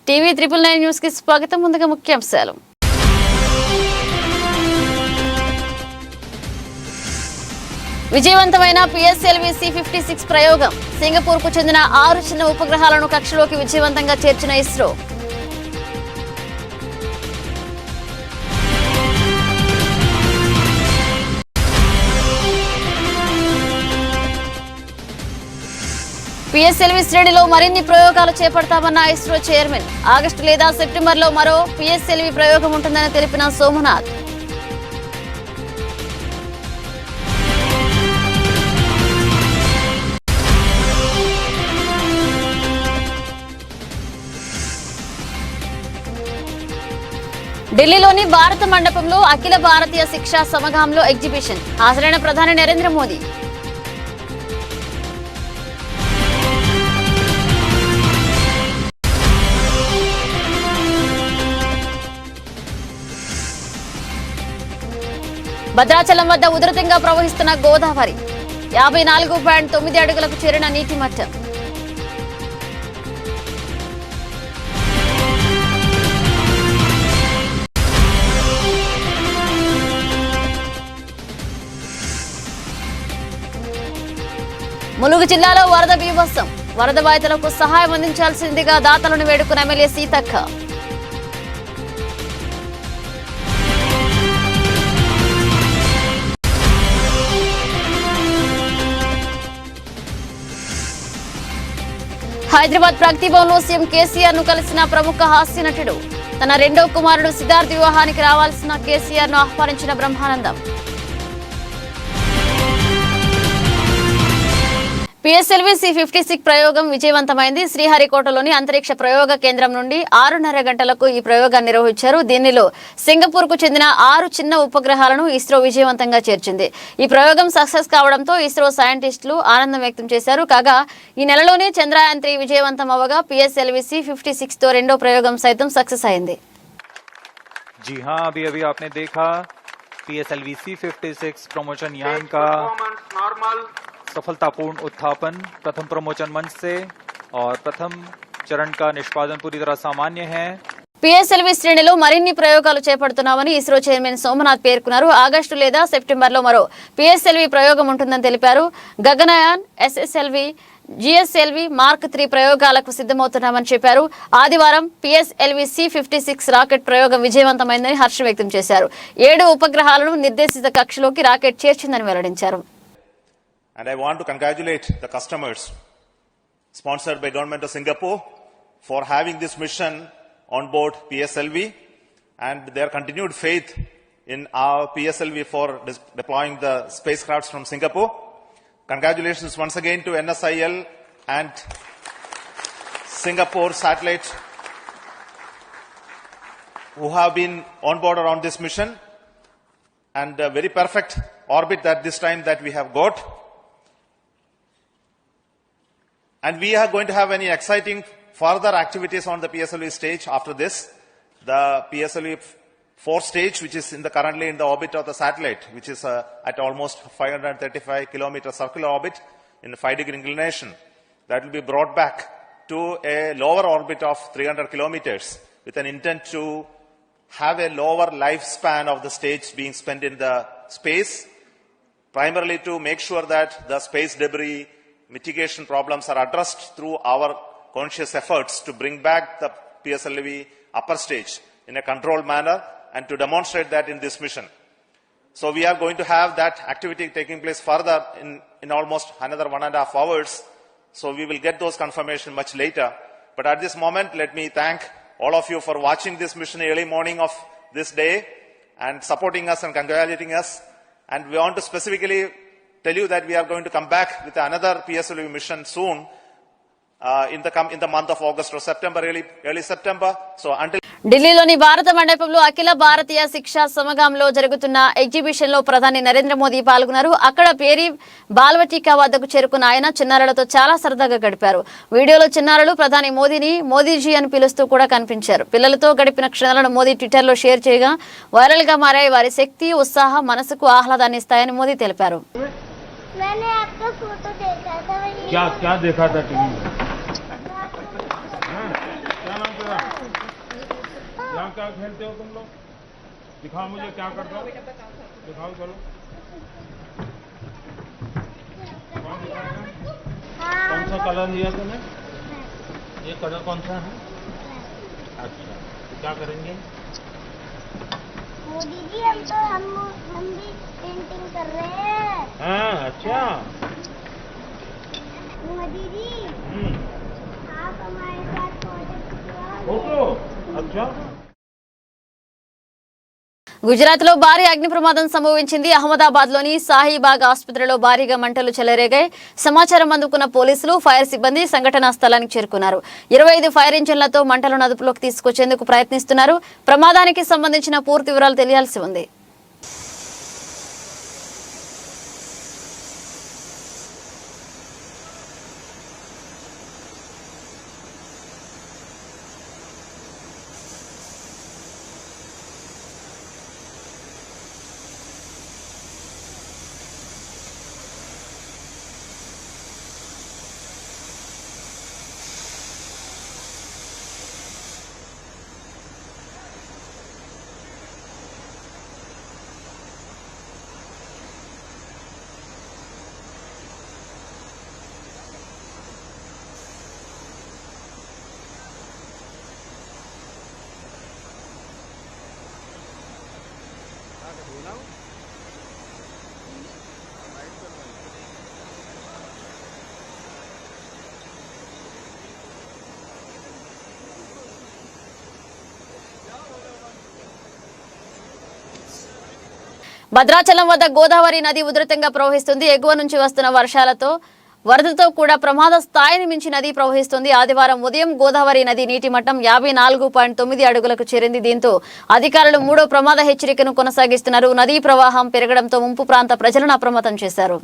TV 999 news కి స్వాగతం. ముందుగా ముఖ్యాంశాలు. విజయవంతమైన పిఎస్ఎల్వి C56 ప్రయోగం. సింగపూర్ కు చెందిన 6 చిన్న ఉపగ్రహాలను కక్షలోకి విజయవంతంగా చేర్చిన ఇస్రో. పిఎస్ఎల్వి శ్రేణిలో మరిన్ని ప్రయోగాలు చేపడతామన్న ఇస్రో చైర్మన్. ఆగస్టు లేదా సెప్టెంబర్లో మరో పిఎస్ఎల్వి ప్రయోగం ఉంటుందని తెలిపిన సోమనాథ్. ఢిల్లీలోని భారత మండపంలో అఖిల భారతీయ శిక్షా సమగాంలో ఎగ్జిబిషన్. హాజరైన ప్రధాని నరేంద్ర మోదీ. భద్రాచలం వద్ద ఉధృతంగా ప్రవహిస్తున్న గోదావరి. 54.9 అడుగులకు చేరిన నీటి మట్టం. ములుగు జిల్లాలో వరద బీభత్సం. వరద బాధితులకు సహాయం అందించాల్సిందిగా దాతలను వేడుకున్న ఎమ్మెల్యే సీతక్క. హైదరాబాద్ ప్రగతి భవన్ లో సీఎం కేసీఆర్ ను కలిసిన ప్రముఖ హాస్య నటుడు. తన రెండో కుమారుడు సిద్ధార్థ్ వివాహానికి రావాల్సిన కేసీఆర్ ను ఆహ్వానించిన బ్రహ్మానందం. పిఎస్ఎల్వి C56 ప్రయోగం విజయవంతమైంది. శ్రీహరికోటలోని అంతరిక్ష ప్రయోగ కేంద్రం నుండి 6:30 గంటలకు ఈ ప్రయోగాన్ని నిర్వహించారు. దీనిలో సింగపూర్ కు చెందిన 6 చిన్న ఉపగ్రహాలను ఇస్రో విజయవంతంగా చేర్చింది. ఈ ప్రయోగం సక్సెస్ కావడంతో ఇస్రో సైంటిస్టులు ఆనందం వ్యక్తం చేశారు. కాగా ఈ నెలలోనే చంద్రయాన్ 3 విజయవంతం అవ్వగా పిఎస్ఎల్వి C56 తో రెండో ప్రయోగం సైతం సక్సెస్ అయింది. जी हाँ, अभी आपने देखा PSLV C56 प्रमोशन यान का सफलतापूर्ण उत्थापन प्रथम प्रमोचन मंच से और प्रथम चरण का निष्पादन पूरी तरह सामान्य है. పిఎస్ఎల్వి శ్రేణిలో మరిన్ని ప్రయోగాలు చేపడుతున్నామని ఇస్రో చైర్మన్ సోమనాథ్ పేర్కొన్నారు. ఆగస్టు లేదా సెప్టెంబర్లో మరో పిఎస్ఎల్వి ప్రయోగం ఉంటుందని తెలిపారు. గగనయాన్, SSLV, GSLV Mark 3 ప్రయోగాలకు సిద్ధమవుతున్నామని చెప్పారు. ఆదివారం పిఎస్ఎల్వి C56 రాకెట్ ప్రయోగం విజయవంతమైందని హర్షం వ్యక్తం చేశారు. 7 ఉపగ్రహాలను నిర్దేశిత కక్షలోకి రాకెట్ చేర్చిందని వెల్లడించారు. And I want to congratulate the customers sponsored by Government of Singapore for having this mission on board PSLV and their continued faith in our PSLV for deploying the spacecrafts from Singapore. Congratulations once again to NSIL and Singapore Satellite who have been on board around this mission, and a very perfect orbit at this time that we have got. And we are going to have any exciting further activities on the PSLV stage after this. The PSLV 4th stage, which is currently in the orbit of the satellite, which is at almost 535 kilometer circular orbit in 5-degree inclination, that will be brought back to a lower orbit of 300 kilometers with an intent to have a lower lifespan of the stage being spent in the space, primarily to make sure that the space debris mitigation problems are addressed through our conscious efforts to bring back the PSLV upper stage in a controlled manner and to demonstrate that in this mission. So we are going to have that activity taking place further in almost another 1.5 hours. So we will get those confirmation much later. But at this moment, let me thank all of you for watching this mission early morning of this day and supporting us and congratulating us. And we want to specifically tell you that we are going to come back with another PSLV mission soon in the month of August or September, early September. So until ఢిల్లీలోని భారత మండపంలో అఖిల భారతీయ శిక్షా సమగాంలో జరుగుతున్న exhibition లో ప్రధాని నరేంద్ర మోదీ పాల్గొన్నారు. అక్కడ పేరి బాల్వటికా వద్దకు చేరుకున్న ఆయన చిన్నారులతో చాలా సరదాగా గడిపారు. వీడియోలో చిన్నారులు ప్రధాని మోదీని మోదీజీ అని పిలుస్తూ కూడా కనిపించారు. పిల్లలతో గడిపిన క్షణాలను మోదీ ట్విట్టర్ లో షేర్ చేయగా వైరల్ గా మారాయి. వారి శక్తి, ఉత్సాహం మనసుకు ఆహ్లాదాన్ని ఇస్తాయని మోదీ తెలిపారు. मैंने आपका फोटो देखा था। क्या देखा था टीवी में? क्या नाम तेरा? यहाँ क्या खेलते हो तुम लोग? दिखाओ मुझे क्या करते हो, दिखाओ चलो। कौन दिखाएगा? कौन सा कलर लिया तूने? ये कलर कौन सा है? अच्छा, क्या करेंगे? मोदी जी हम भी पेंटिंग कर रहे हैं। हाँ, अच्छा। मोदी जी आप हमारे साथ फोटो, अच्छा। గుజరాత్ లో భారీ అగ్ని ప్రమాదం సంభవించింది. అహ్మదాబాద్ లోని సాహిబాగ్ ఆసుపత్రిలో భారీగా మంటలు చెలరేగాయి. సమాచారం అందుకున్న పోలీసులు, ఫైర్ సిబ్బంది సంఘటనా స్థలానికి చేరుకున్నారు. 25 ఫైర్ ఇంజన్లతో మంటలను అదుపులోకి తీసుకొచ్చేందుకు ప్రయత్నిస్తున్నారు. ప్రమాదానికి సంబంధించిన పూర్తి వివరాలు తెలియాల్సి ఉంది. భద్రాచలం వద్ద గోదావరి నది ఉధృతంగా ప్రవహిస్తుంది. ఎగువ నుంచి వస్తున్న వరదతో కూడా ప్రమాద స్థాయిని మించి నది ప్రవహిస్తుంది. ఆదివారం ఉదయం గోదావరి నది నీటి మట్టం 54.9 అడుగులకు చేరింది. దీంతో అధికారులు 3వ ప్రమాద హెచ్చరికను కొనసాగిస్తున్నారు. నదీ ప్రవాహం పెరగడంతో ముంపు ప్రాంత ప్రజలను అప్రమత్తం చేశారు.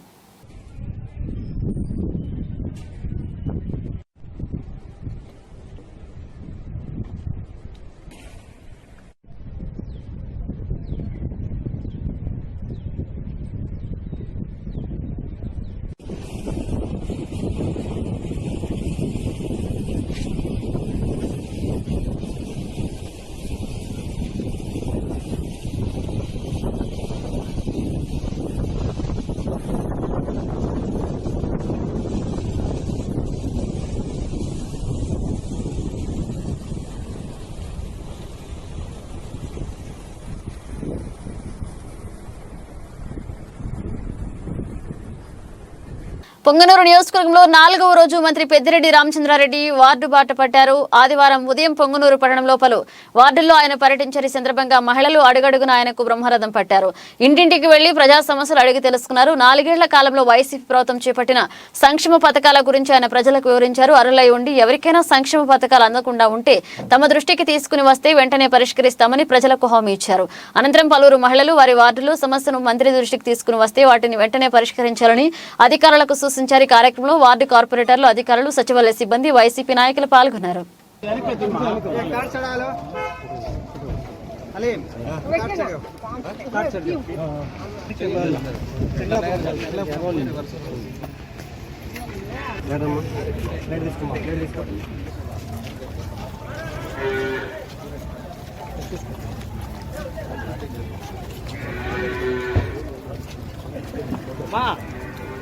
పొంగనూరు నియోజకవర్గంలో 4వ రోజు మంత్రి పెద్దిరెడ్డి రామచంద్రారెడ్డి వార్డు బాట పట్టారు. ఆదివారం ఉదయం పొంగనూరు పట్టణంలో పలు వార్డుల్లో ఆయన పర్యటించారు. ఈ సందర్భంగా మహిళలు అడుగడుగున ఆయనకు బ్రహ్మరథం పట్టారు. ఇంటింటికి వెళ్లి ప్రజా సమస్యలు అడిగి తెలుసుకున్నారు. 4 ఏళ్ల కాలంలో వైసీపీ ప్రభుత్వం చేపట్టిన సంక్షేమ పథకాల గురించి ఆయన ప్రజలకు వివరించారు. అర్హులై ఉండి ఎవరికైనా సంక్షేమ పథకాలు అందకుండా ఉంటే తమ దృష్టికి తీసుకుని వస్తే వెంటనే పరిష్కరిస్తామని ప్రజలకు హామీ ఇచ్చారు. అనంతరం పలువురు మహిళలు వారి వార్డులో సమస్యను మంత్రి దృష్టికి తీసుకుని వస్తే వాటిని వెంటనే పరిష్కరించాలని అధికారులకు సూచించారు. కార్యక్రమంలో వార్డు కార్పొరేటర్లు, అధికారులు, సచివాలయ సిబ్బంది, వైసీపీ నాయకులు పాల్గొన్నారు.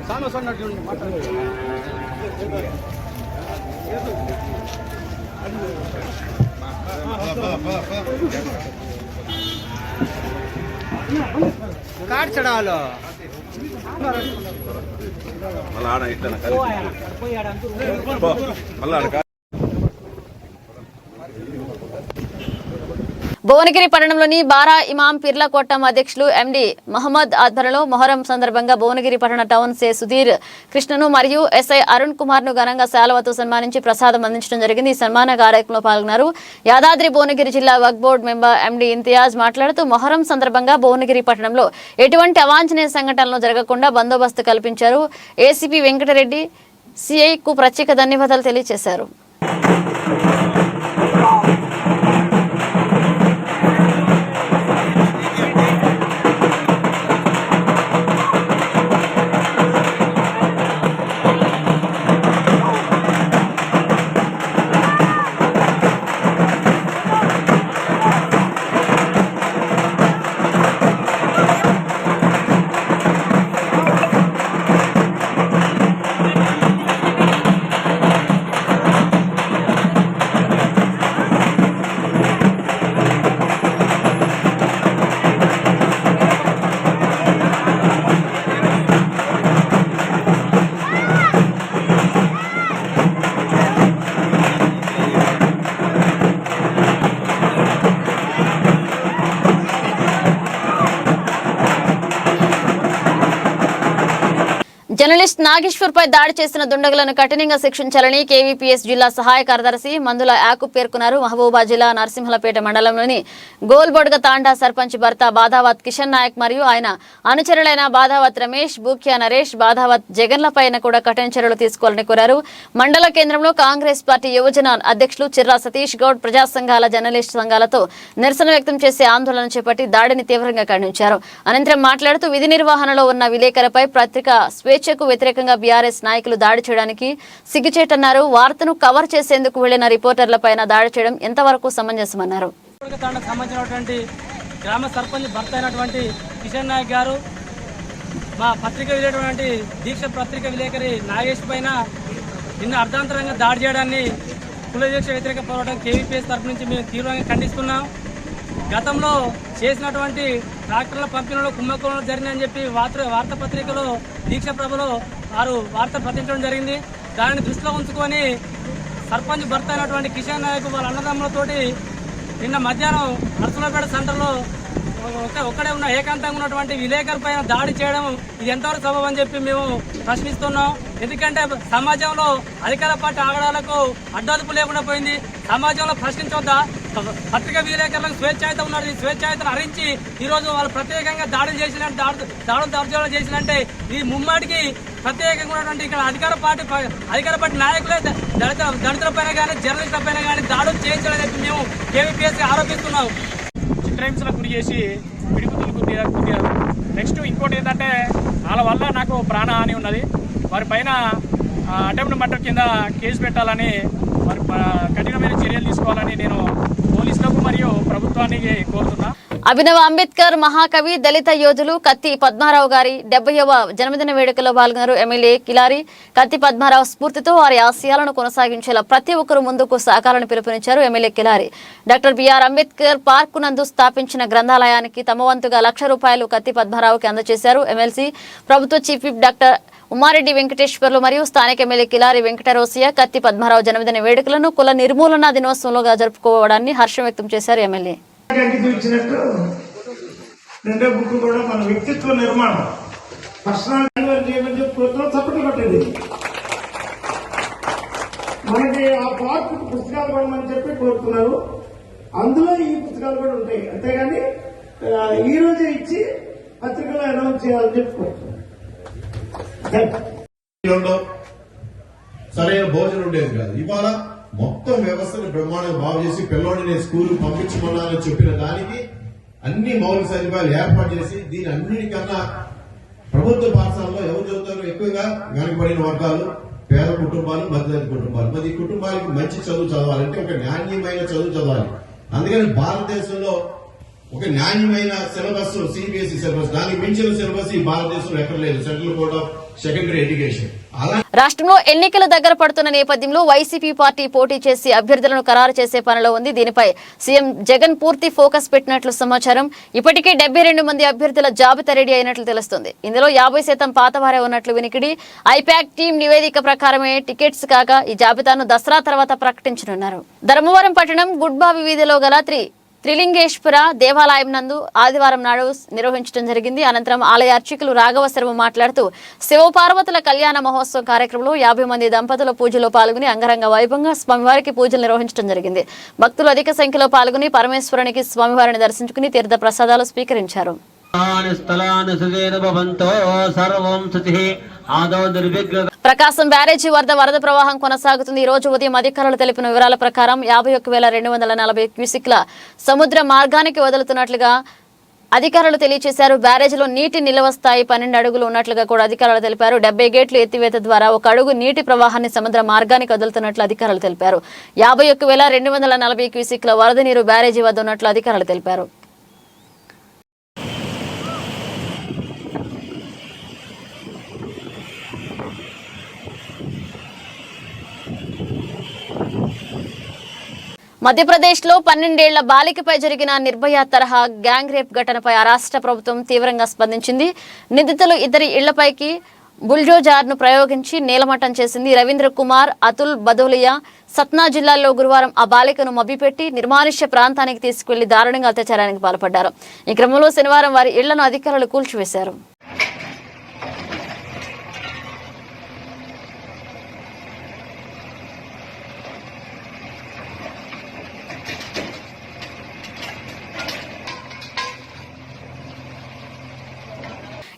సాను సన్న చూడండి మాట్లాడండి. కాట్ చడాలో మళ్ళా ఆడ ఇట్లా మళ్ళా భువనగిరి పట్టణంలోని బారా ఇమాం పిర్ల కోట్టం అధ్యక్షులు ఎండి మహమ్మద్ ఆధ్వర్యంలో మొహరం సందర్భంగా భువనగిరి పట్టణ టౌన్ సే సుధీర్ కృష్ణను మరియు ఎస్ఐ అరుణ్ కుమార్ ను ఘనంగా శాలువతో సన్మానించి ప్రసాదం అందించడం జరిగింది. ఈ సన్మాన కార్యక్రమంలో పాల్గొన్నారు. యాదాద్రి భువనగిరి జిల్లా వక్ఫ్ బోర్డు మెంబర్ ఎండి ఇంతియాజ్ మాట్లాడుతూ మొహరం సందర్భంగా భువనగిరి పట్టణంలో ఎటువంటి అవాంఛనీయ సంఘటనలు జరగకుండా బందోబస్తు కల్పించారు. ఏసీపీ వెంకటరెడ్డి సిఐకు ప్రత్యేక ధన్యవాదాలు తెలియజేశారు. జర్నలిస్ట్ నాగేశ్వర్ పై దాడి చేసిన దుండగులను కఠినంగా శిక్షించాలని కేవీపీఎస్ జిల్లా సహాయ కార్యదర్శి మందుల యాకూబ్ పేర్కొన్నారు. మహబూబాబాద్ జిల్లా నరసింహలపేట మండలంలోని గోల్బొడ్గ తాండా సర్పంచ్ భర్త బాధావత్ కిషన్ నాయక్ మరియు ఆయన అనుచరులైన బాధావత్ రమేష్, బూక్యా నరేష్, బాధావత్ జగన్లపైన కూడా కఠిన చర్యలు తీసుకోవాలని కోరారు. మండల కేంద్రంలో కాంగ్రెస్ పార్టీ యువజన అధ్యక్షులు చిర్రా సతీష్ గౌడ్ ప్రజా సంఘాల, జర్నలిస్ట్ సంఘాలతో నిరసన వ్యక్తం చేసే ఆందోళన చేపట్టి దాడిని తీవ్రంగా ఖండించారు. అనంతరం మాట్లాడుతూ విధి నిర్వహణలో ఉన్న విలేకరులపై పత్రికా స్వేచ్ఛకు వ్యతిరేకంగా బీఆర్ఎస్ నాయకులు దాడి చేయడానికి సిగ్గుచేటన్నారు. వార్తను కవర్ చేసేందుకు వెళ్లిన రిపోర్టర్లపైన దాడి చేయడం ఎంతవరకు సమంజసమన్నారు. సంబంధించినటువంటి గ్రామ సర్పంచ్ భర్త అయినటువంటి కిషన్ నాయక్ గారు మా పత్రిక విలేటువంటి దీక్ష పత్రిక విలేకరి నాగేష్ పైన నిన్న అర్ధాంతరంగా దాడి చేయడాన్ని కులదీక్ష వ్యతిరేక పోరాటం కేవీపీఎస్ తరఫు నుంచి మేము తీవ్రంగా ఖండిస్తున్నాం. గతంలో చేసినటువంటి ట్రాక్టర్ల పంపిణీలో కుంభకోణంలో జరిగిందని చెప్పి వార్తాపత్రికలో దీక్ష ప్రభలో వారు వార్త ప్రకటించడం జరిగింది. దానిని దృష్టిలో ఉంచుకొని సర్పంచ్ భర్త అయినటువంటి కిషన్ నాయక్ వాళ్ళ అన్నదమ్ములతోటి నిన్న మధ్యాహ్నం నర్సులపేట సెంటర్లో ఒక్కడే ఉన్న ఏకాంతంగా ఉన్నటువంటి విలేకరు పైన దాడి చేయడం ఇది ఎంతవరకు సబబు అని చెప్పి మేము ప్రశ్నిస్తున్నాం. ఎందుకంటే సమాజంలో అధికార పార్టీ ఆగడాలకు అడ్డదుపు లేకుండా పోయింది. సమాజంలో ప్రశ్నించొద్దా? పత్రికా విలేకరులకు స్వేచ్ఛాయుత ఉన్నది. స్వేచ్ఛాయుతను హరించి ఈరోజు వాళ్ళు ప్రత్యేకంగా దాడులు చేసినట్టు దాడులు దర్జాలు చేసినంటే ఈ ముమ్మాటికి ప్రత్యేకంగా ఉన్నటువంటి ఇక్కడ అధికార పార్టీ నాయకులే దళితుల పైన కానీ జర్నలిస్టుల పైన కానీ దాడులు చేయించాలని చెప్పి మేము కేవీపీఎస్ ఆరోపిస్తున్నాం. చిత్రహింసలకు గురి చేసి పిడిగుతులకు గుద్దారు. నెక్స్ట్ ఇంకోటి ఏంటంటే వాళ్ళ వల్ల నాకు ప్రాణహాని ఉన్నది. వారి పైన అటెంప్ట్ మర్డర్ కింద కేసు పెట్టాలని, వారి కఠినమైన చర్యలు తీసుకోవాలని నేను పోలీసులకు మరియు ప్రభుత్వాన్ని కోరుతున్నా. అభినవ్ అంబేద్కర్ మహాకవి, దళిత యోధులు కత్తి పద్మారావు గారి 70వ జన్మదిన వేడుకలో పాల్గొన్నారు. ఎమ్మెల్యే కిలారి కత్తి పద్మారావు స్ఫూర్తితో వారి ఆశయాలను కొనసాగించేలా ప్రతి ఒక్కరూ ముందుకు సహకారాన్ని పిలుపునిచ్చారు. MLA Kilari doctor BR Ambedkar park నందు స్థాపించిన గ్రంథాలయానికి తమ వంతుగా ₹1,00,000 కత్తి పద్మారావుకి అందజేశారు. ఎమ్మెల్సీ ప్రభుత్వ chief whip doctor Ummareddy Venkateswarlu మరియు స్థానిక ఎమ్మెల్యే కిలారి వెంకటరోసియా కత్తి పద్మారావు జన్మదిన వేడుకలను కుల నిర్మూలన దినోత్సవంలోగా జరుపుకోవడాన్ని హర్షం వ్యక్తం చేశారు. ఎమ్మెల్యే ఇచ్చినట్టు రెండో బుక్ కూడా మన వ్యక్తిత్వ నిర్మాణం పర్సనాలిటీ చప్పట్లు కొట్టేది. మనకి ఆ పార్క్ పుస్తకాలు పడమని చెప్పి కోరుతున్నారు. అందులో ఈ పుస్తకాలు కూడా ఉంటాయి. అంతేగాని ఈ రోజే ఇచ్చి పత్రికలో అనౌన్స్ చేయాలని చెప్పి కోరుతున్నారు. సరైన భోజనం ఉండేది కాదు. ఇవాళ మొత్తం వ్యవస్థను బ్రహ్మాండంగా బాగు చేసి పిల్లోడిని స్కూల్ పంపించమన్నానని చెప్పిన దానికి అన్ని మౌలిక సదుపాయాలు ఏర్పాటు చేసి దీని అన్నిటికన్నా ప్రభుత్వ పాఠశాలలో ఎవరు చదువుతారో ఎక్కువగా వెనకబడిన వర్గాలు, పేద కుటుంబాలు, మధ్యతరగతి కుటుంబాలు. మరి ఈ కుటుంబాలకి మంచి చదువు చదవాలంటే ఒక నాణ్యమైన చదువు చదవాలి. అందుకని భారతదేశంలో ఒక నాణ్యమైన సిలబస్ సిబిఎస్ఈ సిలబస్, దానికి మించిన సిలబస్ ఈ భారతదేశంలో ఎక్కడ లేదు. Central board of secondary education. రాష్ట్రంలో ఎన్నికలు దగ్గర పడుతున్న నేపథ్యంలో వైసీపీ పార్టీ పోటీ చేసి అభ్యర్థులను ఖరారు చేసే పనిలో ఉంది. దీనిపై సీఎం జగన్ పూర్తి ఫోకస్ పెట్టినట్లు సమాచారం. ఇప్పటికే 72 మంది అభ్యర్థుల జాబితా రెడీ అయినట్లు తెలుస్తుంది. ఇందులో 50% పాతవారే ఉన్నట్లు వినికిడి. ఐపాక్ టీం నివేదిక ప్రకారమే టికెట్స్ కాగా ఈ జాబితాను దసరా తర్వాత ప్రకటించనున్నారు. ధర్మవరం పట్టణం గుడ్బావి వీధిలో గల త్రిలింగేశ్వర దేవాలయం నందు ఆదివారం నాడు నిర్వహించడం జరిగింది. అనంతరం ఆలయ అర్చకులు రాఘవ శర్మ మాట్లాడుతూ శివపార్వతుల కళ్యాణ మహోత్సవం కార్యక్రమంలో 50 మంది దంపతుల పూజలో పాల్గొని అంగరంగ వైభవంగా స్వామివారికి పూజలు నిర్వహించడం జరిగింది. భక్తులు అధిక సంఖ్యలో పాల్గొని పరమేశ్వరునికి స్వామివారిని దర్శించుకుని తీర్థ ప్రసాదాలు స్వీకరించారు. ప్రకాశం బ్యారేజీ వరద ప్రవాహం కొనసాగుతుంది. ఈ రోజు ఉదయం అధికారులు తెలిపిన వివరాల ప్రకారం 51,240 క్యూసిక్ల సముద్ర మార్గానికి వదులుతున్నట్లుగా అధికారులు తెలియజేశారు. బ్యారేజీలో నీటి నిల్వ స్థాయి 12 అడుగులు ఉన్నట్లుగా కూడా అధికారులు తెలిపారు. 70 గేట్లు ఎత్తివేత ద్వారా 1 అడుగు నీటి ప్రవాహాన్ని సముద్ర మార్గానికి వదులుతున్నట్లు అధికారులు తెలిపారు. 51,240 క్యూసిక్ల వరద నీరు బ్యారేజీ వద్ద ఉన్నట్లు అధికారులు తెలిపారు. మధ్యప్రదేశ్లో 12 ఏళ్ల బాలికపై జరిగిన నిర్భయ తరహా గ్యాంగ్ రేప్ ఘటనపై ఆ రాష్ట్ర ప్రభుత్వం తీవ్రంగా స్పందించింది. నిందితులు ఇద్దరి ఇళ్లపైకి బుల్డోజర్ను ప్రయోగించి నేలమట్టం చేసింది. రవీంద్ర కుమార్, అతుల్ బదోలియా సత్నా జిల్లాల్లో గురువారం ఆ బాలికను మభ్యపెట్టి నిర్మానుష్య ప్రాంతానికి తీసుకువెళ్లి దారుణంగా అత్యాచారానికి పాల్పడ్డారు. ఈ క్రమంలో శనివారం వారి ఇళ్లను అధికారులు కూల్చివేశారు.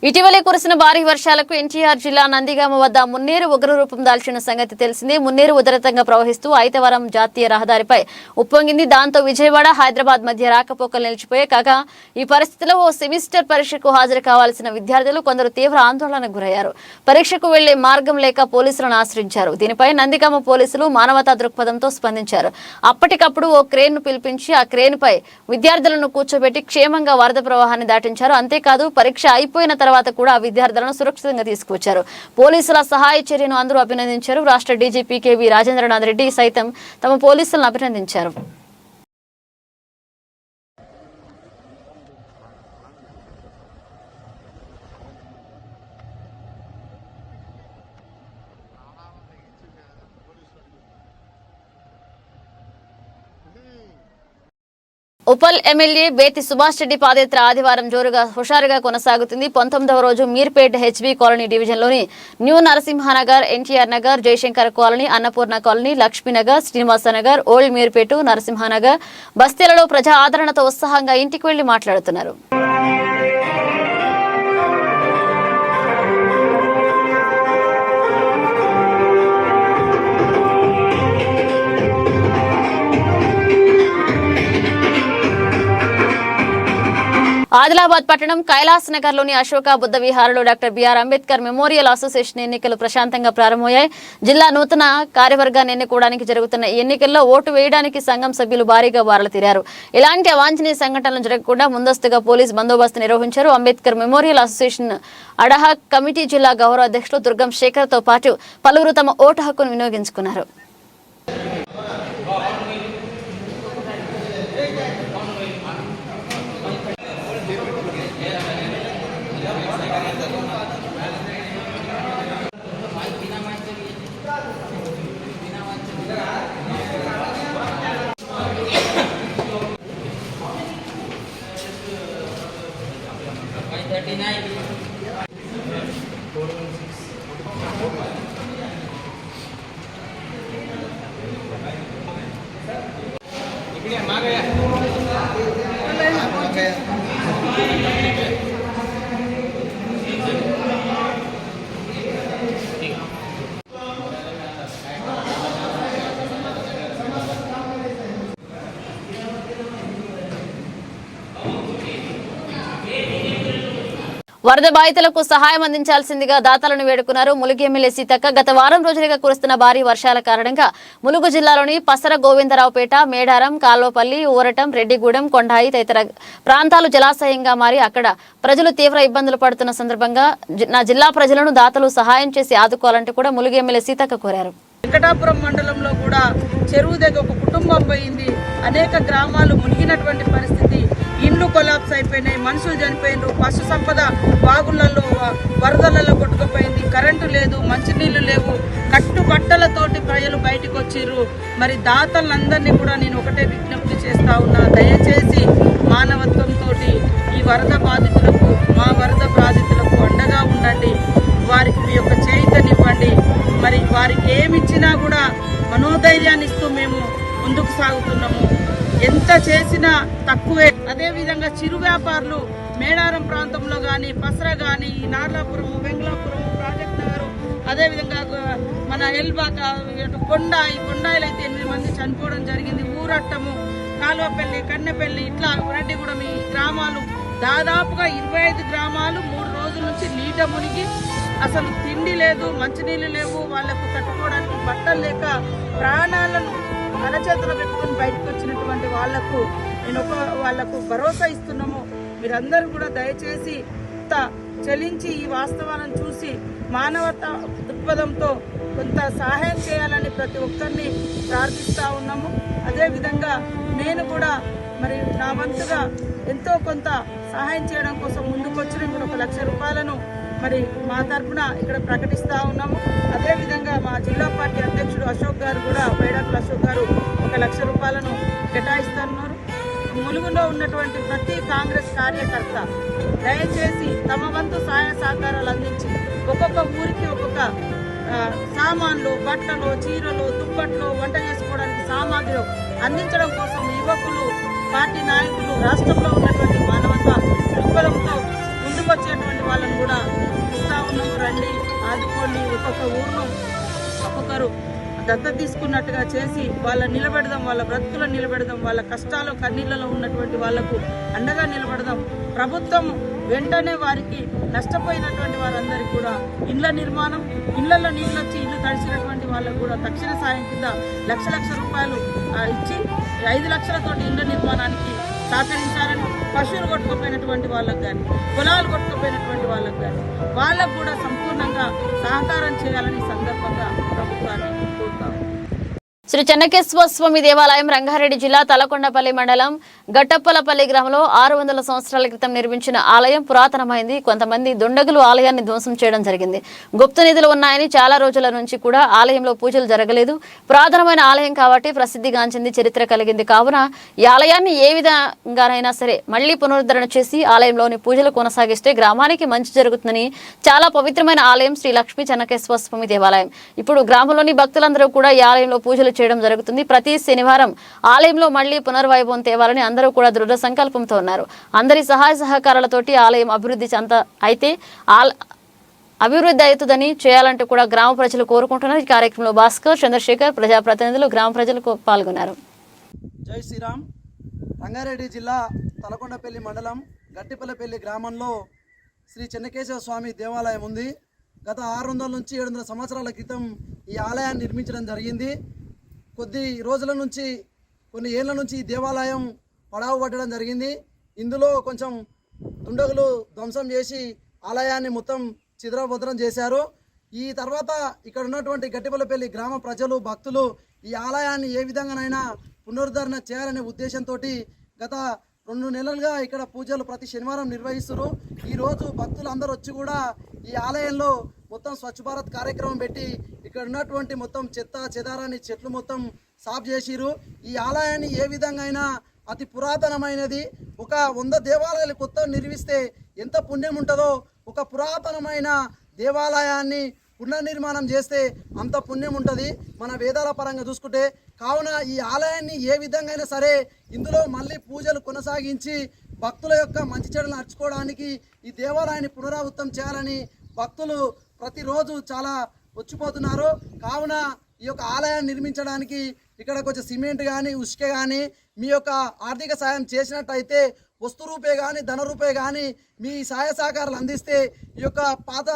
ఇటీవలే కురిసిన భారీ వర్షాలకు ఎన్టీఆర్ జిల్లా నందిగామ వద్ద మున్నేరు ఉగ్రరూపం దాల్చిన సంగతి తెలిసిందే. మున్నేరు ఉధృతంగా ప్రవహిస్తూ ఐతవరం జాతీయ రహదారిపై ఉప్పొంగింది. దాంతో విజయవాడ హైదరాబాద్ మధ్య రాకపోకలు నిలిచిపోయాయి. కాగా ఈ పరిస్థితిలో ఓ సెమిస్టర్ పరీక్షకు హాజరు కావాల్సిన విద్యార్థులు కొందరు తీవ్ర ఆందోళనకు గురయ్యారు. పరీక్షకు వెళ్లే మార్గం లేక పోలీసులను ఆశ్రయించారు. దీనిపై నందిగామ పోలీసులు మానవతా దృక్పథంతో స్పందించారు. అప్పటికప్పుడు ఓ క్రేన్ ను పిలిపించి ఆ క్రేన్ పై విద్యార్థులను కూర్చోబెట్టి క్షేమంగా వరద ప్రవాహాన్ని దాటించారు. అంతేకాదు పరీక్ష అయిపోయిన తర్వాత కూడా ఆ విద్యార్థులను సురక్షితంగా తీసుకువచ్చారు. పోలీసుల సహాయ చర్యను అందరూ అభినందించారు. రాష్ట్ర డీజీపీ కేవీ రాజేంద్రనాథ్ రెడ్డి సైతం తమ పోలీసులను అభినందించారు. ఉప్పల్ ఎమ్మెల్యే బేతి సుభాష్ రెడ్డి పాదయాత్ర ఆదివారం జోరుగా హుషారుగా కొనసాగుతుంది. 19వ రోజు మీర్పేట్ హెచ్బీ కాలనీ డివిజన్లోని new Narasimhanagar, NTR Nagar, Jayashankar colony, Annapurna colony, Lakshminagar, Srinivasanagar, old Meerpet, Narasimhanagar బస్తీలలో ప్రజా ఆదరణతో ఉత్సాహంగా ఇంటికి వెళ్లి మాట్లాడుతున్నారు. ఆదిలాబాద్ పట్టణం కైలాస్ నగర్ లోని అశోక బుద్ధ విహారంలో doctor BR Ambedkar memorial association ఎన్నికలు ప్రశాంతంగా ప్రారంభమయ్యాయి. జిల్లా నూతన కార్యవర్గాన్ని ఎన్నుకోవడానికి జరుగుతున్న ఈ ఎన్నికల్లో ఓటు వేయడానికి సంఘం సభ్యులు భారీగా బారులు తీరారు. ఎలాంటి అవాంఛనీయ సంఘటనలు జరగకుండా ముందస్తుగా పోలీస్ బందోబస్తు నిర్వహించారు. అంబేద్కర్ మెమోరియల్ అసోసియేషన్ అడహాక్ కమిటీ జిల్లా గౌరవ అధ్యక్షులు దుర్గం శేఖర్ తో పాటు పలువురు తమ ఓటు హక్కును వినియోగించుకున్నారు. వరద బాధితులకు సహాయం అందించాల్సిందిగా దాతలను వేడుకున్నారు. ములుగు ఎమ్మెల్యే సీతక్క గత వారం రోజులుగా కురుస్తున్న భారీ వర్షాల కారణంగా ములుగు జిల్లాలోని పసర గోవిందరావుపేట, మేడారం, కాల్వపల్లి, ఊరటం, రెడ్డిగూడెం, కొండాయి తదితర ప్రాంతాలు జలాశయంగా మారి అక్కడ ప్రజలు తీవ్ర ఇబ్బందులు పడుతున్న సందర్భంగా నా జిల్లా ప్రజలను దాతలు సహాయం చేసి ఆదుకోవాలంటూ కూడా ములుగు ఎమ్మెల్యే సీతక్క కోరారు. వెంకటాపురం మండలంలో కూడా చెరువు దగ్గర ఒక కుటుంబం పోయింది. అనేక గ్రామాలు మునిగినటువంటి పరిస్థితి, ఇండ్లు కొలాప్స్ అయిపోయినాయి, మనుషులు చనిపోయినారు, పశు సంపద బాగులలో వరదలలో కొట్టుకుపోయింది, కరెంటు లేదు, మంచినీళ్లు లేవు, కట్టుబట్టలతోటి ప్రజలు బయటకు వచ్చిర్రు. మరి దాతలందరినీ కూడా నేను ఒకటే విజ్ఞప్తి చేస్తా ఉన్నా, దయచేసి మానవత్వంతో ఈ వరద బాధితులకు, మా వరద బాధితులకు అండగా ఉండండి. వారికి మీ యొక్క చేయితనివ్వండి. మరి వారికి ఏమిచ్చినా కూడా మనోధైర్యాన్ని ఇస్తూ మేము ముందుకు సాగుతున్నాము. ఎంత చేసినా తక్కువే. అదేవిధంగా చిరు వ్యాపారులు మేడారం ప్రాంతంలో కానీ, పసర కానీ, నార్లాపురం, వెంగళాపురం, ప్రాజెక్ట్ నగర్, అదేవిధంగా మన ఎల్బాక, కొండాయిలు అయితే 8 మంది చనిపోవడం జరిగింది. ఊరట్టము, కాలువపల్లి, కన్నెపల్లి, ఇట్లా రెడ్డిగూడెం ఈ గ్రామాలు దాదాపుగా 25 గ్రామాలు 3 రోజుల నుంచి నీట మునిగి అసలు తిండి లేదు, మంచినీళ్ళు లేవు, వాళ్లకు కట్టుకోవడానికి బట్టలు లేక ప్రాణాలను అరచేతులు పెట్టుకుని బయటకు వచ్చినటువంటి వాళ్లకు నేను వాళ్లకు భరోసా ఇస్తున్నాము. మీరందరూ కూడా దయచేసి చలించి ఈ వాస్తవాలను చూసి మానవతా దృక్పథంతో కొంత సహాయం చేయాలని ప్రతి ఒక్కరిని ప్రార్థిస్తూ ఉన్నాము. అదేవిధంగా నేను కూడా మరి నా వంతుగా ఎంతో కొంత సహాయం చేయడం కోసం ముందుకొచ్చిన కూడా 1 లక్ష రూపాయలను మరి మా తరఫున ఇక్కడ ప్రకటిస్తూ ఉన్నాము. అదేవిధంగా మా జిల్లా పార్టీ అధ్యక్షుడు అశోక్ గారు కూడా, పైడాకుల అశోక్ గారు 1 లక్ష రూపాయలను కేటాయిస్తున్నారు. ములుగులో ఉన్నటువంటి ప్రతి కాంగ్రెస్ కార్యకర్త దయచేసి తమ వంతు సహాయ సహకారాలు అందించి ఒక్కొక్క ఊరికి ఒక్కొక్క సామాన్లు, బట్టలు, చీరలు, దుప్పట్లు, వంట చేసుకోవడానికి సామాగ్రి అందించడం కోసం యువకులు, పార్టీ నాయకులు, రాష్ట్రంలో ఉన్నటువంటి మానవతా దృక్పథంతో ముందుకొచ్చేటువంటి వాళ్ళని కూడా ఒక్కొక్క ఊరును ఒక్కొక్కరు దత్తత తీసుకున్నట్టుగా చేసి వాళ్ళ నిలబెడదాం, వాళ్ళ బ్రతుకులను నిలబెడదాం, వాళ్ళ కష్టాలు కన్నీళ్లలో ఉన్నటువంటి వాళ్లకు అండగా నిలబడదాం. ప్రభుత్వం వెంటనే వారికి నష్టపోయినటువంటి వారందరికీ కూడా ఇళ్ల నిర్మాణం, ఇళ్లలో నీళ్ళు వచ్చి ఇల్లు తడిచినటువంటి వాళ్ళకు కూడా తక్షణ సాయం కింద లక్ష రూపాయలు ఇచ్చి 5 లక్షలతోటి ఇళ్ల నిర్మాణానికి సహకరించాలని, పశువులు కొట్టుకుపోయినటువంటి వాళ్ళకు కానీ, పొలాలు కొట్టుకుపోయినటువంటి వాళ్ళకు కానీ వాళ్ళకు కూడా సంపూర్ణంగా సహకారం చేయాలని సందర్భంగా ప్రభుత్వాన్ని కోరుతాము. శ్రీ చెన్నకేశ్వర స్వామి దేవాలయం రంగారెడ్డి జిల్లా తలకొండపల్లి మండలం గట్టప్పలపల్లి గ్రామంలో 600 సంవత్సరాల క్రితం నిర్మించిన ఆలయం పురాతనమైంది. కొంతమంది దుండగులు ఆలయాన్ని ధ్వంసం చేయడం జరిగింది. గుప్త నిధులు ఉన్నాయని చాలా రోజుల నుంచి కూడా ఆలయంలో పూజలు జరగలేదు. పురాతనమైన ఆలయం కాబట్టి ప్రసిద్ధిగాంచింది, చరిత్ర కలిగింది. కావున ఈ ఆలయాన్ని ఏ విధంగానైనా సరే మళ్లీ పునరుద్ధరణ చేసి ఆలయంలోని పూజలు కొనసాగిస్తే గ్రామానికి మంచి జరుగుతుందని చాలా పవిత్రమైన ఆలయం శ్రీ లక్ష్మీ చెన్నకేశ్వర స్వామి దేవాలయం. ఇప్పుడు గ్రామంలోని భక్తులందరూ కూడా ఈ ఆలయంలో పూజలు చేయడం జరుగుతుంది. ప్రతి శనివారం ఆలయంలో మళ్లీ పునర్వైభవం తేవాలని అందరూ కూడా దృఢ సంకల్పంతో ఉన్నారు. అందరి సహాయ సహకారాలతోటి ఆలయం అభివృద్ధి అవుతుందని చేయాలంటూ కూడా గ్రామ ప్రజలు కోరుకుంటున్నారు. ఈ కార్యక్రమంలో భాస్కర్, చంద్రశేఖర్, ప్రజాప్రతినిధులు, గ్రామ ప్రజలు పాల్గొన్నారు. జై శ్రీరామ్. రంగారెడ్డి జిల్లా తలకొండపల్లి మండలం గట్టిపల్లపల్లి గ్రామంలో శ్రీ చెన్నకేశ్వర స్వామి దేవాలయం ఉంది. గత 600 నుంచి 700 సంవత్సరాల క్రితం ఈ ఆలయాన్ని నిర్మించడం జరిగింది. కొద్ది రోజుల నుంచి, కొన్ని ఏళ్ల నుంచి ఈ దేవాలయం పడావు పట్టడం జరిగింది. ఇందులో కొంచెం దుండగులు ధ్వంసం చేసి ఆలయాన్ని మొత్తం చిద్రభద్రం చేశారు. ఈ తర్వాత ఇక్కడ ఉన్నటువంటి గట్టిపల్లపల్లి గ్రామ ప్రజలు, భక్తులు ఈ ఆలయాన్ని ఏ విధంగానైనా పునరుద్ధరణ చేయాలనే ఉద్దేశంతో గత 2 నెలలుగా ఇక్కడ పూజలు ప్రతి శనివారం నిర్వహిస్తున్నారు. ఈరోజు భక్తులు అందరూ వచ్చి కూడా ఈ ఆలయంలో మొత్తం స్వచ్ఛ భారత్ కార్యక్రమం పెట్టి ఇక్కడ ఉన్నటువంటి మొత్తం చెత్త చెదారాన్ని, చెట్లు మొత్తం సాఫ్ చేసిరు. ఈ ఆలయాన్ని ఏ విధంగా అయినా అతి పురాతనమైనది, ఒక 100 దేవాలయాలు కొత్త నిర్మిస్తే ఎంత పుణ్యం ఉంటుందో ఒక పురాతనమైన దేవాలయాన్ని పునర్నిర్మాణం చేస్తే అంత పుణ్యం ఉంటుంది మన వేదాల పరంగా చూసుకుంటే. కావున ఈ ఆలయాన్ని ఏ విధంగా అయినా సరే ఇందులో మళ్ళీ పూజలు కొనసాగించి భక్తుల యొక్క మంచి చెడులను అర్చుకోవడానికి ఈ దేవాలయాన్ని పునరావృతం చేయాలని భక్తులు ప్రతిరోజు చాలా వచ్చిపోతున్నారు. కావున ఈ యొక్క ఆలయాన్ని నిర్మించడానికి ఇక్కడ కొంచెం సిమెంట్ కానీ, ఉసుక కానీ మీ యొక్క ఆర్థిక సాయం చేసినట్టయితే వస్తు రూపే కానీ, ధన రూపే కానీ మీ సహాయ సహకారాలు అందిస్తే ఈ యొక్క పాత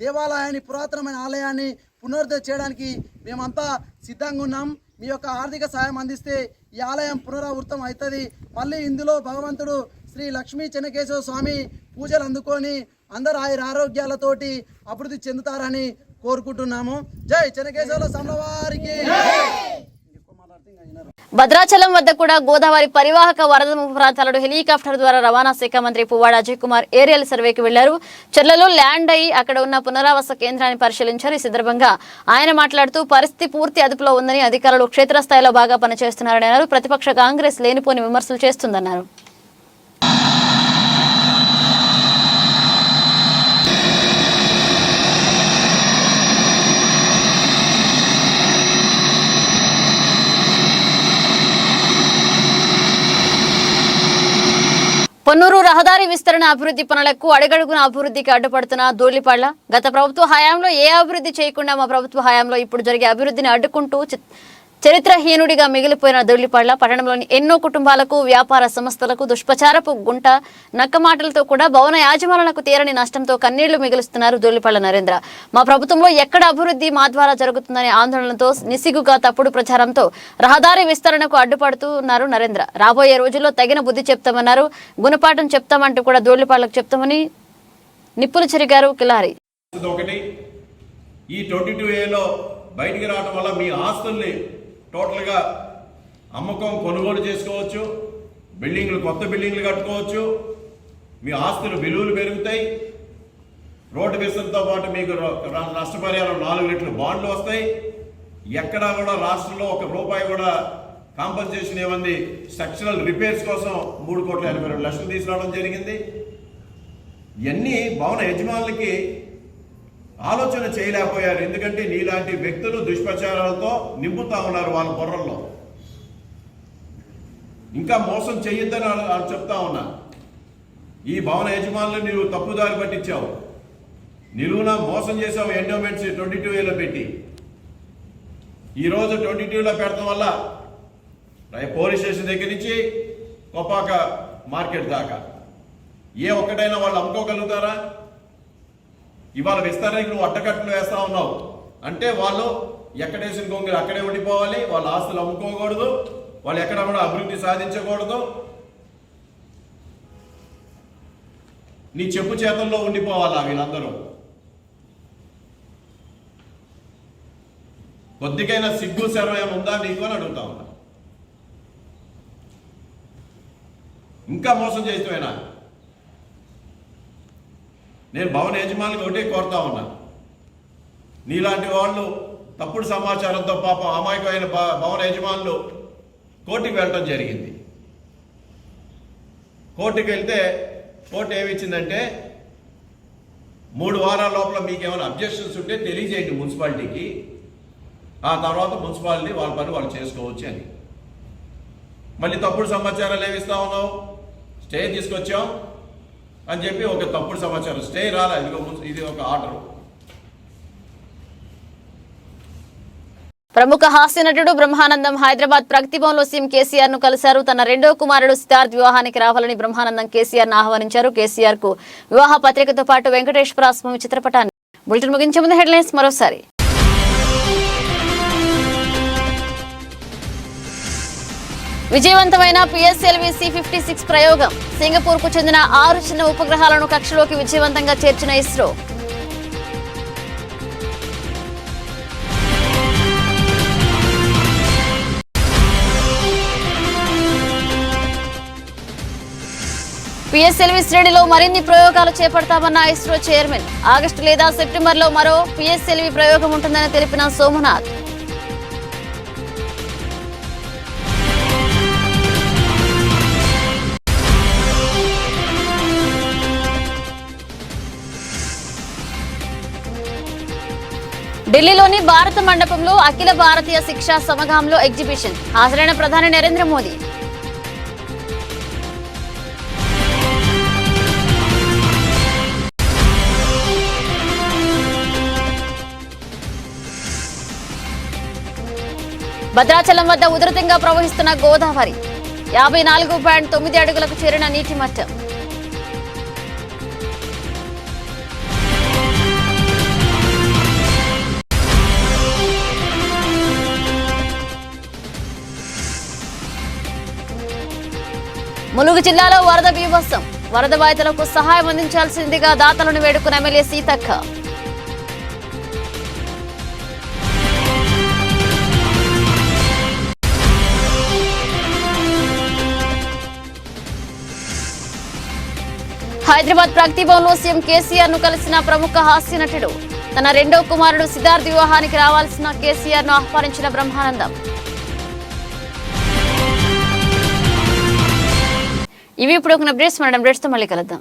దేవాలయాన్ని, పురాతనమైన ఆలయాన్ని పునరుద్ధరణ చేయడానికి మేమంతా సిద్ధంగా ఉన్నాం. మీ యొక్క ఆర్థిక సాయం అందిస్తే ఈ ఆలయం పునరావృతం అవుతుంది. మళ్ళీ ఇందులో భగవంతుడు శ్రీ లక్ష్మీ చెన్నకేశ్వర స్వామి పూజలు అందుకొని అందరు ఆరోగ్యాలతోటి అభివృద్ధి చెందుతారని కోరుకుంటున్నాము. జై చెన్నకేశ్వర స్వామివారికి. భద్రాచలం వద్ద కూడా గోదావరి పరివాహక వరద ముప్పు ప్రాంతాలను హెలికాప్టర్ ద్వారా రవాణా శాఖ మంత్రి పువ్వాడ అజయ్ కుమార్ ఏరియల్ సర్వేకి వెళ్లారు. చెర్లలో ల్యాండ్ అయి అక్కడ ఉన్న పునరావాస కేంద్రాన్ని పరిశీలించారు. ఈ సందర్భంగా ఆయన మాట్లాడుతూ పరిస్థితి పూర్తి అదుపులో ఉందని, అధికారులు క్షేత్రస్థాయిలో బాగా పనిచేస్తున్నారని అన్నారు. ప్రతిపక్ష కాంగ్రెస్ లేనిపోని విమర్శలు చేస్తుందన్నారు. పొన్నూరు రహదారి విస్తరణ అభివృద్ధి పనులకు అడుగడుగున అభివృద్ధికి అడ్డుపడుతున్న ధూళిపాళ్ల. గత ప్రభుత్వ హయాంలో ఏ అభివృద్ధి చేయకుండా మా ప్రభుత్వ హయాంలో ఇప్పుడు జరిగే అభివృద్ధిని అడ్డుకుంటూ చరిత్రహీనుడిగా మిగిలిపోయిన ధూళిపాళ్ల పట్టణంలోని ఎన్నో కుటుంబాలకు, వ్యాపార సంస్థలకు దుష్ప్రచారపు గుంట నక్కమాటలతో కూడా భవన యాజమానులకు తీరని నష్టంతో కన్నీళ్లు మిగులుస్తున్నారు ధూళిపాళ్ల నరేంద్ర. మా ప్రభుత్వంలో ఎక్కడ అభివృద్ధి మా ద్వారా జరుగుతుందనే ఆందోళనతో, నిసిగ్గుగా తప్పుడు ప్రచారంతో రహదారి విస్తరణకు అడ్డుపడుతున్నారు నరేంద్ర. రాబోయే రోజుల్లో తగిన బుద్ధి చెప్తామన్నారు. గుణపాఠం చెప్తామంటూ కూడా ధూళిపాళ్లకు చెప్తామని నిప్పులు చెరిగారు కిలారి. ఈ 22A బయటికి రావడం వల్ల మీ ఆస్తుల్ని టోటల్గా అమ్మకం, కొనుగోలు చేసుకోవచ్చు, కొత్త బిల్డింగ్లు కట్టుకోవచ్చు, మీ ఆస్తులు విలువలు పెరుగుతాయి. రోడ్డు విస్తరణతో పాటు మీకు నష్టపరిహారం 4 రెట్లు బాండ్లు వస్తాయి. ఎక్కడా కూడా రాష్ట్రంలో ₹1 కూడా కాంపన్సేషన్ ఏమంది స్ట్రక్చరల్ రిపేర్స్ కోసం 3,82,00,000 తీసుకురావడం జరిగింది. ఇవన్నీ భవన యజమానులకి ఆలోచన చేయలేకపోయారు. ఎందుకంటే నీలాంటి వ్యక్తులు దుష్ప్రచారాలతో నింపుతా ఉన్నారు వాళ్ళ బుర్రల్లో. ఇంకా మోసం చెయ్యొద్దని చెప్తా ఉన్నా. ఈ భవన యజమానులు నీవు తప్పుదారి పట్టించావు. నిలువున మోసం చేసావు ఎండోమెంట్స్ 22Aలో పెట్టి. ఈరోజు 22లో పెడతాం వల్ల పోలీస్ స్టేషన్ దగ్గర నుంచి కొప్పాక మార్కెట్ దాకా ఏ ఒక్కటైనా వాళ్ళు అమ్ముకోగలుగుతారా? ఇవాళ విస్తరణకి నువ్వు అడ్డకట్లు వేస్తా ఉన్నావు అంటే వాళ్ళు ఎక్కడేసిన గొంగలు అక్కడే ఉండిపోవాలి, వాళ్ళ ఆస్తులు అమ్ముకోకూడదు, వాళ్ళు ఎక్కడ కూడా అభివృద్ధి సాధించకూడదు, నీ చెప్పు చేతుల్లో ఉండిపోవాలా వీళ్ళందరూ. కొద్దిగైనా సిగ్గు శరవయం ఉందా నీకు అని అడుగుతా ఉన్నా. ఇంకా మోసం చేస్తేనా? నేను భవన యజమానులకు ఒకటే కోరుతా ఉన్నా, నీలాంటి వాళ్ళు తప్పుడు సమాచారంతో పాపం అమాయకమైన భవన యజమానులు కోర్టుకు వెళ్ళటం జరిగింది. కోర్టుకు వెళ్తే కోర్టు ఏమిచ్చిందంటే 3 వారాల లోపల మీకు ఏమైనా అబ్జెక్షన్స్ ఉంటే తెలియజేయండి మున్సిపాలిటీకి, ఆ తర్వాత మున్సిపాలిటీ వాళ్ళ పని వాళ్ళు చేసుకోవచ్చు అని. మళ్ళీ తప్పుడు సమాచారాలు ఏమిస్తా ఉన్నావు? స్టే తీసుకొచ్చాం అని చెప్పి ఒక తప్పుడు సమాచారం, స్టే రాలా, ఇది ఒక ఆర్డర్. ప్రముఖ హాస్య నటుడు బ్రహ్మానందం హైదరాబాద్ ప్రగతి భవన్లో సీఎం కేసీఆర్ ను కలిశారు. తన రెండో కుమారుడు సిద్ధార్థ్ వివాహానికి రావాలని బ్రహ్మానందం కేసీఆర్ ను ఆహ్వానించారు. కేసీఆర్ కు వివాహ పత్రికతో పాటు వెంకటేశ్వర స్వామి చిత్రపటాన్ని. బులెటిన్ ముగించే ముందు హెడ్లైన్స్ మరోసారి. విజయవంతమైన PSLV C56 ప్రయోగం. సింగపూర్ కు చెందిన 6 చిన్న ఉపగ్రహాలను కక్షలోకి విజయవంతంగా చేర్చిన ఇస్రో. PSLV శ్రేణిలో మరిన్ని ప్రయోగాలు చేపడతామన్న ఇస్రో చైర్మన్. ఆగస్టు లేదా సెప్టెంబర్లో మరో PSLV ప్రయోగం ఉంటుందని తెలిపిన సోమనాథ్. ఢిల్లీలోని భారత మండపంలో అఖిల భారతీయ శిక్షా సమగాంలో ఎగ్జిబిషన్. హాజరైన ప్రధాని నరేంద్ర మోదీ. భద్రాచలం వద్ద ఉధృతంగా ప్రవహిస్తున్న గోదావరి. 54.9 అడుగులకు చేరిన నీటి మట్టం. ములుగు జిల్లాలో వరద బీభత్సం. వరద బాధితులకు సహాయం అందించాల్సిందిగా దాతలను వేడుకున్న ఎమ్మెల్యే సీతక్క. హైదరాబాద్ ప్రగతి భవన్లో సీఎం కేసీఆర్ ను కలిసిన ప్రముఖ హాస్య నటుడు. తన రెండో కుమారుడు సిద్ధార్థ్ వివాహానికి రావాల్సిన కేసీఆర్ ను ఆహ్వానించిన బ్రహ్మానందం. ఇవి ఇప్పుడు ఒక అప్డేట్స్. మన అప్డేట్స్ తో మళ్ళీ కలుద్దాం.